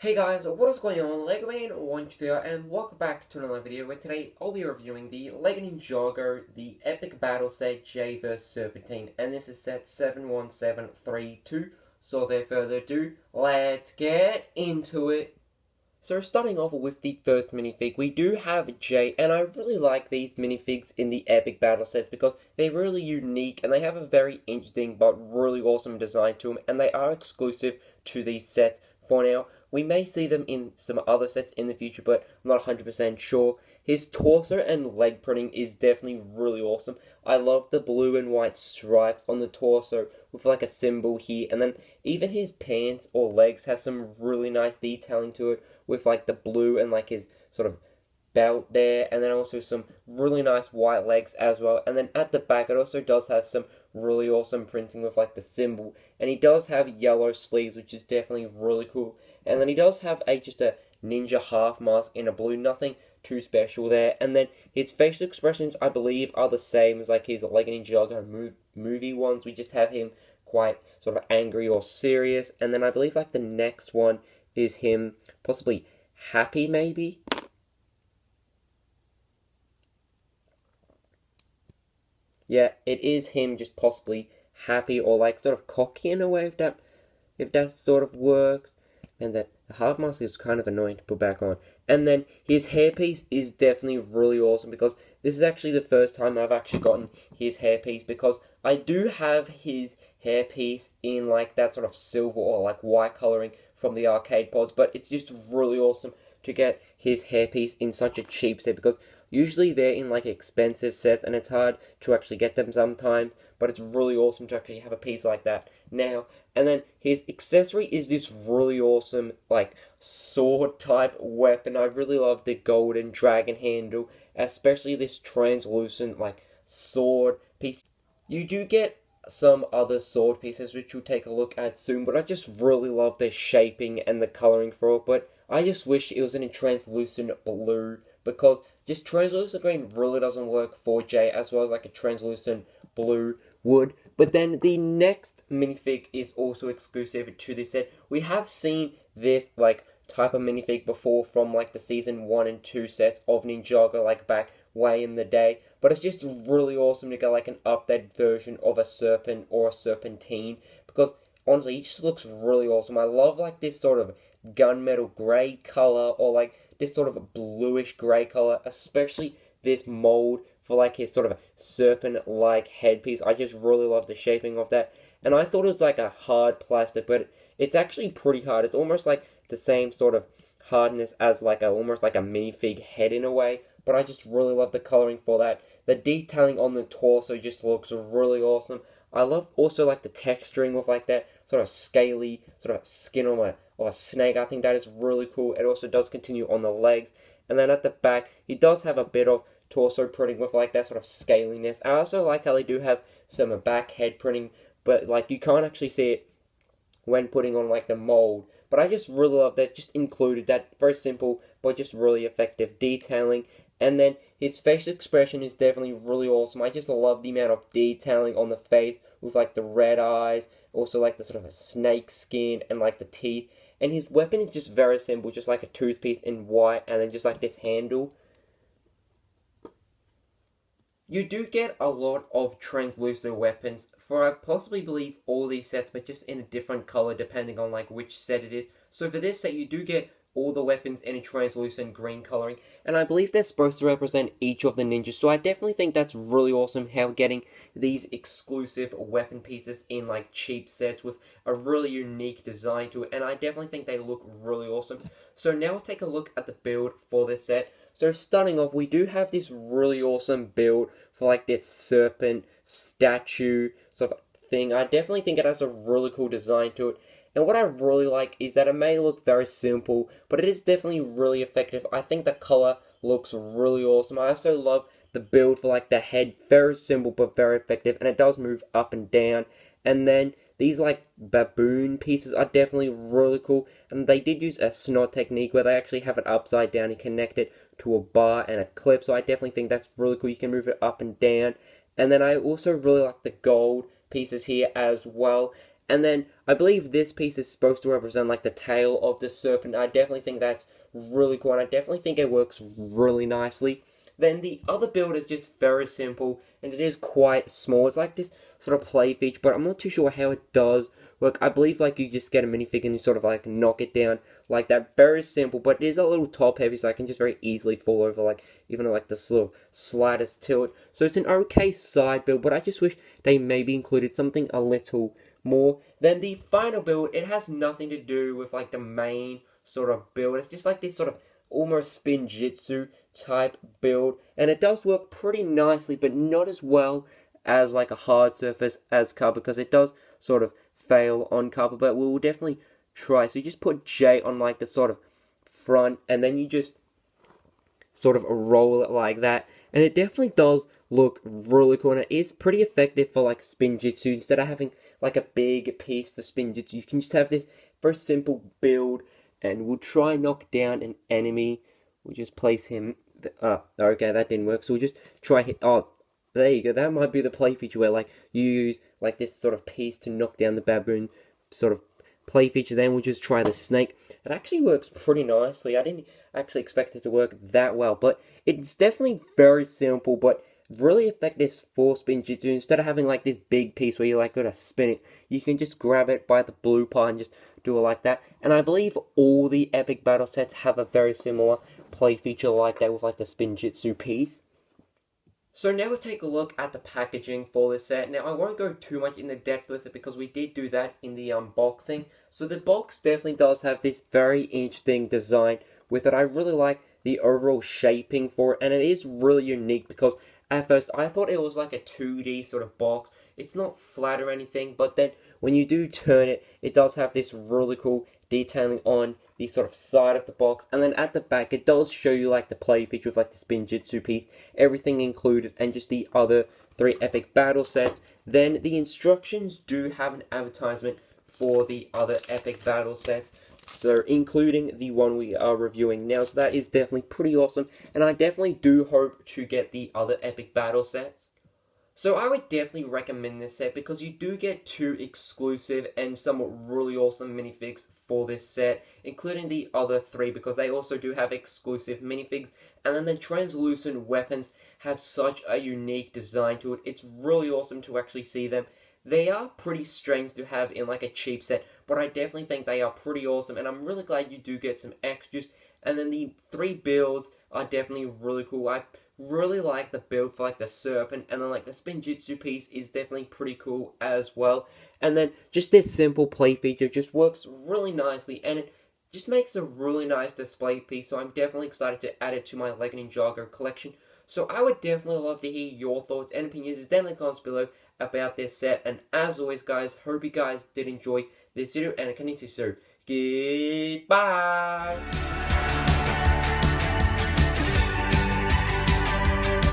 Hey guys, what is going on? Lego Man Orange here, and welcome back to another video where today I'll be reviewing the Lego Ninjago, the Epic Battle Set J vs Serpentine, and this is set 71732. So without further ado, let's get into it. So starting off with the first minifig, we do have J, and I really like these minifigs in the Epic Battle sets because they're really unique and they have a very interesting but really awesome design to them, and they are exclusive to these sets for now. We may see them in some other sets in the future, but I'm not 100% sure. His torso and leg printing is definitely really awesome. I love the blue and white stripes on the torso with like a symbol here, and then even his pants or legs have some really nice detailing to it with like the blue and like his sort of belt there, and then also some really nice white legs as well. And then at the back it also does have some really awesome printing with like the symbol, and he does have yellow sleeves, which is definitely really cool. And then he does have just a ninja half mask in a blue, nothing too special there. And then his facial expressions, I believe, are the same as like his Lego Ninjago movie ones. We just have him quite sort of angry or serious. And then I believe like the next one is him possibly happy, maybe. Yeah, it is him just possibly happy or like sort of cocky in a way, if that sort of works. And that the half mask is kind of annoying to put back on. And then his hairpiece is definitely really awesome because this is actually the first time I've actually gotten his hairpiece, because I do have his hairpiece in like that sort of silver or like white coloring from the arcade pods, but it's just really awesome to get his hairpiece in such a cheap set because usually they're in like expensive sets and it's hard to actually get them sometimes, but it's really awesome to actually have a piece like that now. And then his accessory is this really awesome like sword type weapon. I really love the golden dragon handle, especially this translucent like sword piece. You do get some other sword pieces which we'll take a look at soon, but I just really love the shaping and the coloring for it. But I just wish it was in a translucent blue, because just translucent green really doesn't work for J as well as like a translucent blue would. But then the next minifig is also exclusive to this set. We have seen this like type of minifig before from like the season 1 and 2 sets of Ninjago, like back way in the day, but it's just really awesome to get like an updated version of a serpent or a serpentine, because honestly it just looks really awesome. I love like this sort of gunmetal grey color or like this sort of bluish grey color, especially this mold for like his sort of serpent like headpiece. I just really love the shaping of that, and I thought it was like a hard plastic, but it's actually pretty hard. It's almost like the same sort of hardness as like almost like a minifig head in a way, but I just really love the coloring for that. The detailing on the torso just looks really awesome. I love also like the texturing with like that sort of scaly sort of skin on a snake. I think that is really cool. It also does continue on the legs, and then at the back he does have a bit of torso printing with like that sort of scaliness. I also like how they do have some back head printing, but like you can't actually see it when putting on like the mold. But I just really love they've just included that. Very simple but just really effective detailing. And then his facial expression is definitely really awesome. I just love the amount of detailing on the face with like the red eyes, also like the sort of a snake skin and like the teeth. And his weapon is just very simple, just like a toothpiece in white, and then just like this handle. You do get a lot of translucent weapons for I possibly believe all these sets, but just in a different color depending on like which set it is. So for this set you do get all the weapons in a translucent green coloring, and I believe they're supposed to represent each of the ninjas, so I definitely think that's really awesome how getting these exclusive weapon pieces in like cheap sets with a really unique design to it, and I definitely think they look really awesome. So now we'll take a look at the build for this set. So starting off, we do have this really awesome build for like this serpent statue sort of thing. I definitely think it has a really cool design to it. And what I really like is that it may look very simple, but it is definitely really effective. I think the color looks really awesome. I also love the build for like the head. Very simple but very effective, and it does move up and down. And then these like baboon pieces are definitely really cool, and they did use a snot technique where they actually have it upside down and connect it to a bar and a clip, so I definitely think that's really cool. You can move it up and down. And then I also really like the gold pieces here as well. And then I believe this piece is supposed to represent like the tail of the serpent. I definitely think that's really cool, and I definitely think it works really nicely. Then the other build is just very simple, and it is quite small. It's like this sort of play feature, but I'm not too sure how it does work. I believe like you just get a minifig and you sort of like knock it down like that. Very simple, but it is a little top heavy, so I can just very easily fall over, like even like the sort of slightest tilt. So it's an okay side build, but I just wish they maybe included something a little more. Then the final build, it has nothing to do with like the main sort of build. It's just like this sort of almost spinjitzu type build, and it does work pretty nicely, but not as well as like a hard surface as cardboard, because it does sort of fail on cardboard, but we will definitely try. So you just put J on like the sort of front, and then you just sort of roll it like that, and it definitely does look really cool, and it is pretty effective for like spinjitzu. Instead of having like a big piece for spinjitzu, you can just have this very simple build, and we'll try and knock down an enemy. We'll just place him. Okay, that didn't work. So we'll just try hit. Oh, there you go. That might be the play feature where like you use like this sort of piece to knock down the baboon sort of play feature. Then we'll just try the snake. It actually works pretty nicely. I didn't actually expect it to work that well, but it's definitely very simple, but really effective for spinjitzu. Instead of having like this big piece where you like gotta spin it, you can just grab it by the blue part and just do it like that. And I believe all the epic battle sets have a very similar play feature like that with like the spinjitzu piece. So now we'll take a look at the packaging for this set. Now I won't go too much into depth with it because we did do that in the unboxing. So the box definitely does have this very interesting design with it. I really like the overall shaping for it, and it is really unique because at first I thought it was like a 2D sort of box. It's not flat or anything, but then when you do turn it, it does have this really cool detailing on the sort of side of the box, and then at the back it does show you like the play feature with like the spinjitzu piece, everything included, and just the other 3 epic battle sets. Then the instructions do have an advertisement for the other epic battle sets, so including the one we are reviewing now. So that is definitely pretty awesome, and I definitely do hope to get the other epic battle sets. So I would definitely recommend this set because you do get 2 exclusive and some really awesome minifigs for this set, including the other 3 because they also do have exclusive minifigs. And then the translucent weapons have such a unique design to it. It's really awesome to actually see them. They are pretty strange to have in like a cheap set, but I definitely think they are pretty awesome, and I'm really glad you do get some extras. And then the 3 builds are definitely really cool. I really like the build for like the serpent, and then like the spinjitzu piece is definitely pretty cool as well. And then just this simple play feature just works really nicely, and it just makes a really nice display piece. So I'm definitely excited to add it to my LEGO Ninjago collection. So I would definitely love to hear your thoughts and opinions down in the comments below about this set. And as always, guys, hope you guys did enjoy this video, and I can see you soon. Goodbye.